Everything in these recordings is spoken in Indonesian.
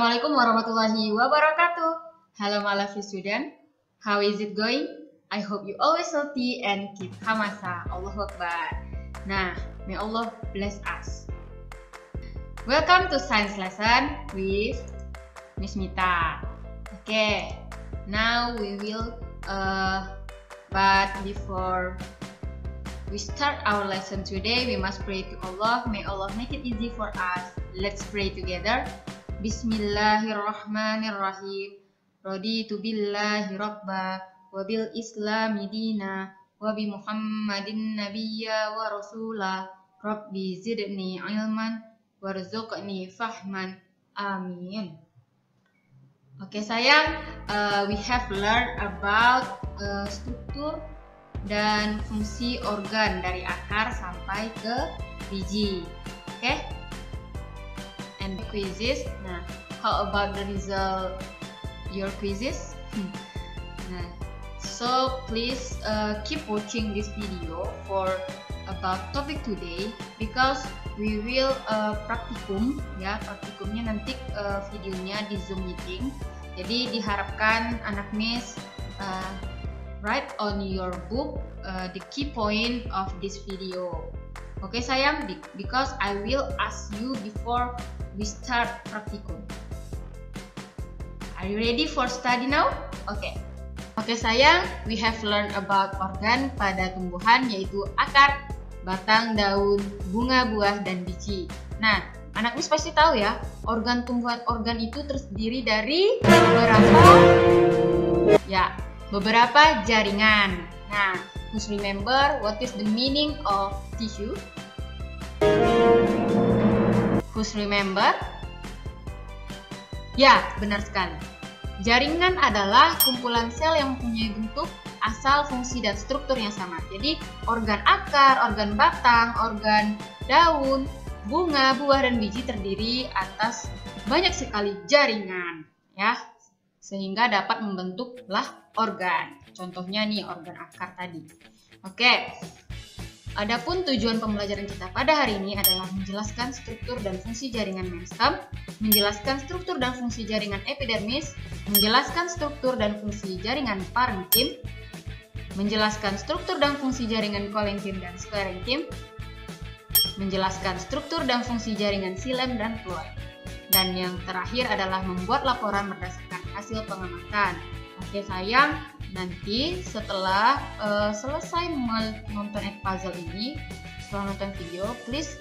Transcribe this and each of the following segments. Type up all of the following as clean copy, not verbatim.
Assalamualaikum warahmatullahi wabarakatuh. Hello my lovely student, how is it going? I hope you always healthy and keep hamasa. Allahu Akbar. Nah, may Allah bless us. Welcome to science lesson with Miss Mita. Okay, now we will but before we start our lesson today, we must pray to Allah. May Allah make it easy for us. Let's pray together. Bismillahirrahmanirrahim. Raditu billahi rabba wa bil islami dina wa bi Muhammadin nabiyya wa rasula. Rabbi zidni ilman warzuqni fahman. Amin. Oke sayang, we have learned about struktur dan fungsi organ dari akar sampai ke biji. Oke? And quizzes. Nah, how about the result your quizzes? Nah, so please keep watching this video for about topic today because we will praktikum ya, praktikumnya nanti videonya di Zoom meeting. Jadi diharapkan anak Miss write on your book the key point of this video. Okay sayang, because I will ask you before we start praktikum. Are you ready for study now? Okay. Okay sayang, we have learned about organ pada tumbuhan yaitu akar, batang, daun, bunga, buah, dan biji. Nah, anak Miss pasti tahu ya, organ tumbuhan organ itu terdiri dari beberapa jaringan. Nah, please remember what is the meaning of tissue? Who's remember? Ya, benar sekali. Jaringan adalah kumpulan sel yang mempunyai bentuk, asal, fungsi, dan struktur yang sama. Jadi, organ akar, organ batang, organ daun, bunga, buah, dan biji terdiri atas banyak sekali jaringan, ya, sehingga dapat membentuklah organ. Contohnya nih, organ akar tadi. Oke. Adapun tujuan pembelajaran kita pada hari ini adalah menjelaskan struktur dan fungsi jaringan meristem, menjelaskan struktur dan fungsi jaringan epidermis, menjelaskan struktur dan fungsi jaringan parenkim, menjelaskan struktur dan fungsi jaringan kolenkim dan sklerenkim, menjelaskan struktur dan fungsi jaringan xilem dan floem. Dan yang terakhir adalah membuat laporan berdasarkan hasil pengamatan. Oke sayang, nanti setelah selesai menonton puzzle ini, setelah nonton video, please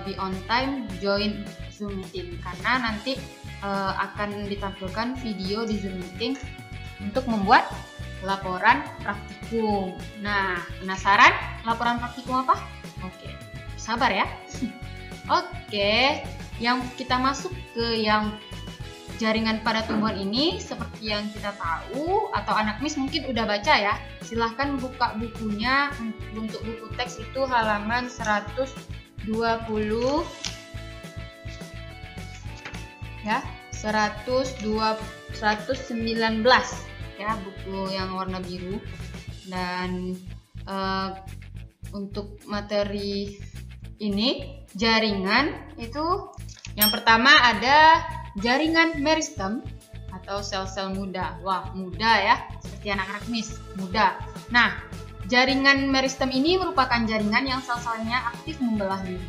be on time join Zoom meeting karena nanti akan ditampilkan video di Zoom meeting untuk membuat laporan praktikum. Nah, penasaran laporan praktikum apa? Oke, sabar ya. Oke, yang kita masuk ke yang jaringan pada tumbuhan ini seperti yang kita tahu atau anak Miss mungkin udah baca ya. Silahkan buka bukunya, untuk buku teks itu halaman 120 ya, 119 ya, buku yang warna biru. Dan untuk materi ini jaringan itu yang pertama ada jaringan meristem atau sel-sel muda. Wah, muda ya, seperti anak-anak Miss, muda. Nah, jaringan meristem ini merupakan jaringan yang sel-selnya aktif membelah diri.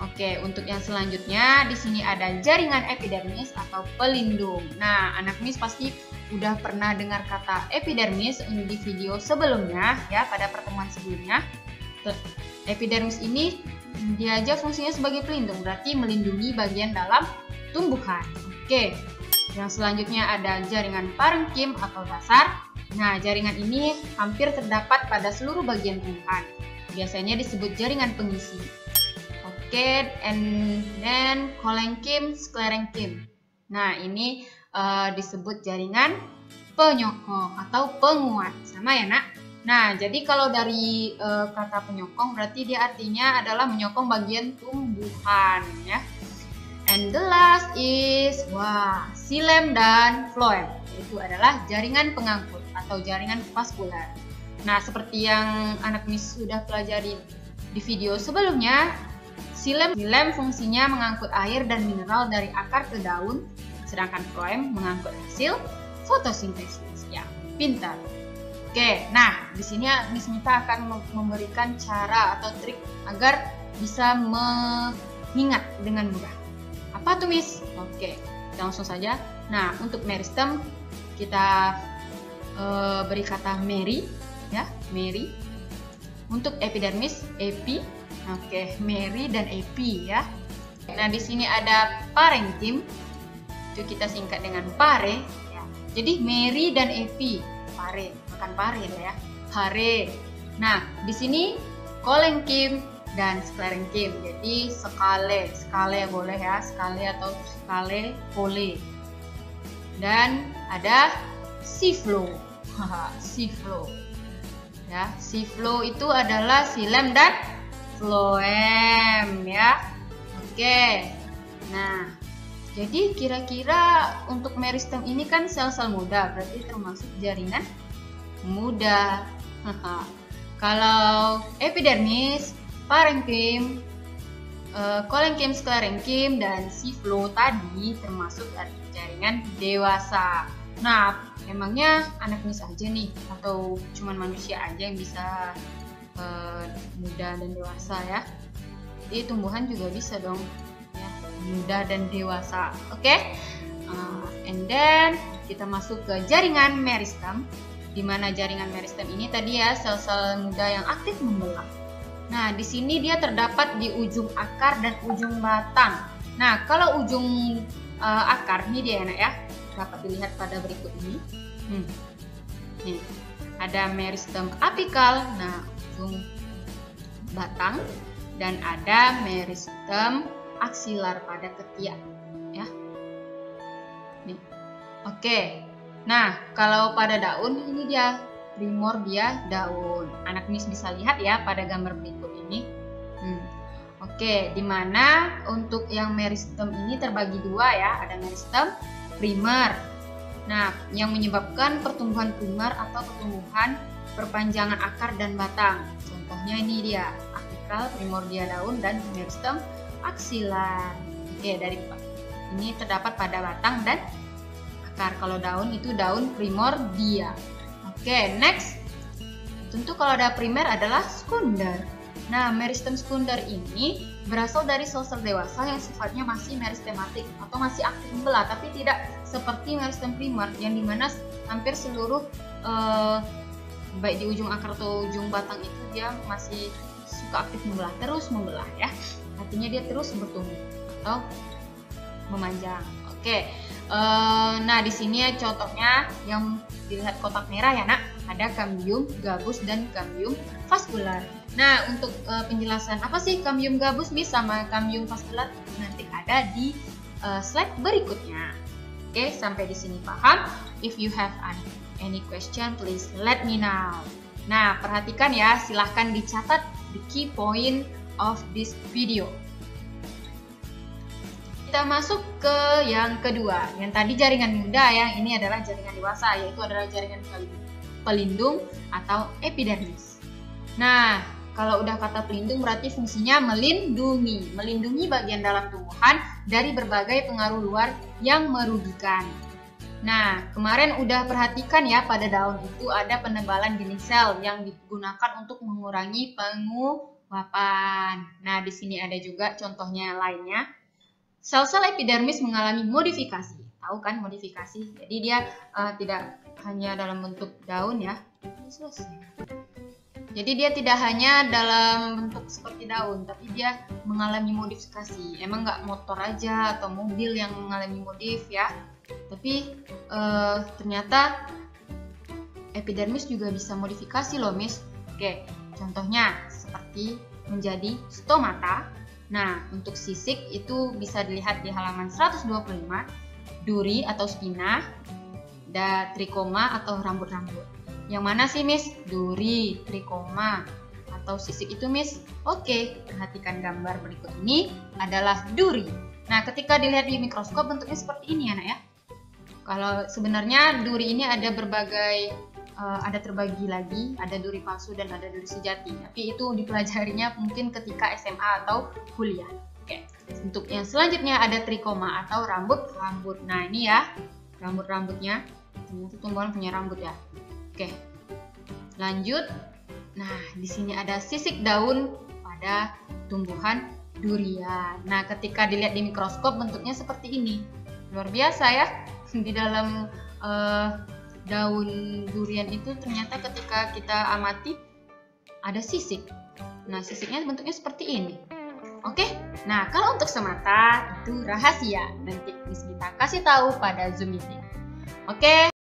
Oke, untuk yang selanjutnya di sini ada jaringan epidermis atau pelindung. Nah, anak Miss pasti udah pernah dengar kata epidermis di video sebelumnya ya, pada pertemuan sebelumnya. Epidermis ini dia aja fungsinya sebagai pelindung, berarti melindungi bagian dalam tumbuhan. Oke, yang selanjutnya ada jaringan parenkim atau dasar. Nah, jaringan ini hampir terdapat pada seluruh bagian tumbuhan. Biasanya disebut jaringan pengisi. Oke, and then kolenkim, sklerenkim. Nah, ini disebut jaringan penyokong atau penguat. Sama ya, Nak? Nah, jadi kalau dari kata penyokong berarti dia artinya adalah menyokong bagian tumbuhan ya. And the last is xilem dan floem. Itu adalah jaringan pengangkut atau jaringan vaskular. Nah, seperti yang anak Miss sudah pelajari di video sebelumnya, Xilem fungsinya mengangkut air dan mineral dari akar ke daun, sedangkan floem mengangkut hasil fotosintesis. Ya, pintar. Oke, nah di sini Miss Mita akan memberikan cara atau trik agar bisa mengingat dengan mudah. Apa tuh Miss? Oke, kita langsung saja. Nah, untuk meristem kita beri kata Mary, ya, Mary. Untuk epidermis, epi. Oke, Mary dan epi ya. Nah, di sini ada parenkim. Itu kita singkat dengan pare. Ya. Jadi Mary dan epi, pare, bukan pare ya. Pare. Nah, di sini kolenkim dan sklerenkim. Jadi skale boleh ya, skale atau skale pole. Dan ada siflo. Siflo. Ya, siflo itu adalah xilem dan floem ya. Oke. Nah, jadi kira-kira untuk meristem ini kan sel-sel muda, berarti termasuk jaringan muda. Kalau epidermis, parenkim, kolenkim, sklerenkim, dan siflo tadi termasuk jaringan dewasa. Nah, emangnya anak Miss aja nih atau cuman manusia aja yang bisa muda dan dewasa ya? Jadi tumbuhan juga bisa dong ya, muda dan dewasa. Oke? And then kita masuk ke jaringan meristem. Di mana jaringan meristem ini tadi ya sel-sel muda yang aktif membelah. Nah, di sini dia terdapat di ujung akar dan ujung batang. Nah, kalau ujung akar ini dia anak ya, dapat dilihat pada berikut ini. Nih, ada meristem apikal, nah ujung batang, dan ada meristem aksilar pada ketiak, ya. Nih, oke. Nah, kalau pada daun ini dia primordia daun. Anak Miss bisa lihat ya pada gambar berikut ini. Oke, dimana untuk yang meristem ini terbagi dua ya, ada meristem primer. Nah, yang menyebabkan pertumbuhan primer atau pertumbuhan perpanjangan akar dan batang. Contohnya ini dia, apikal, primordia daun, dan meristem aksilar. Oke, dari ini terdapat pada batang dan akar. Kalau daun itu daun primordia. Oke, next. Tentu kalau ada primer adalah sekunder. Nah, meristem sekunder ini berasal dari sel-sel dewasa yang sifatnya masih meristematik atau masih aktif membelah, tapi tidak seperti meristem primer yang dimana hampir seluruh baik di ujung akar atau ujung batang itu dia masih suka aktif membelah, terus membelah ya. Artinya dia terus bertumbuh atau memanjang. Oke. Nah, di sini ya contohnya yang dilihat kotak merah ya, Nak. Ada cambium gabus dan cambium vascular. Nah, untuk penjelasan apa sih cambium gabus Miss sama cambium vascular nanti ada di slide berikutnya. Oke, sampai di sini paham? If you have any question, please let me know. Nah, perhatikan ya, silahkan dicatat the key point of this video. Kita masuk ke yang kedua. Yang tadi jaringan muda, yang ini adalah jaringan dewasa, yaitu adalah jaringan pelindung atau epidermis. Nah, kalau udah kata pelindung berarti fungsinya melindungi bagian dalam tumbuhan dari berbagai pengaruh luar yang merugikan. Nah, kemarin udah perhatikan ya pada daun itu ada penebalan dinding sel yang digunakan untuk mengurangi penguapan. Nah, di sini ada juga contohnya lainnya. Sel-sel epidermis mengalami modifikasi. Tahu kan modifikasi? Jadi dia tidak hanya dalam bentuk daun ya. Jadi dia tidak hanya dalam bentuk seperti daun, tapi dia mengalami modifikasi. Emang nggak motor aja atau mobil yang mengalami modif ya. Tapi ternyata epidermis juga bisa modifikasi loh Miss. Oke, contohnya seperti menjadi stomata. Nah, untuk sisik itu bisa dilihat di halaman 125, duri atau spina, dan trikoma atau rambut-rambut. Yang mana sih Miss? Duri, trikoma, atau sisik itu Miss? Oke, perhatikan gambar berikut ini adalah duri. Nah, ketika dilihat di mikroskop bentuknya seperti ini ya, Nak ya. Kalau sebenarnya duri ini ada berbagai ada terbagi lagi, ada duri palsu dan ada duri sejati. Tapi itu dipelajarinya mungkin ketika SMA atau kuliah. Oke. Untuk yang selanjutnya ada trikoma atau rambut-rambut. Nah, ini ya rambut-rambutnya. Ternyata tumbuhan punya rambut ya. Oke. Lanjut. Nah, di sini ada sisik daun pada tumbuhan durian. Nah, ketika dilihat di mikroskop bentuknya seperti ini. Luar biasa ya. Di dalam daun durian itu ternyata ketika kita amati ada sisik. Nah, sisiknya bentuknya seperti ini. Oke, nah kalau untuk semata itu rahasia. Nanti kita kasih tahu pada Zoom meeting. Oke.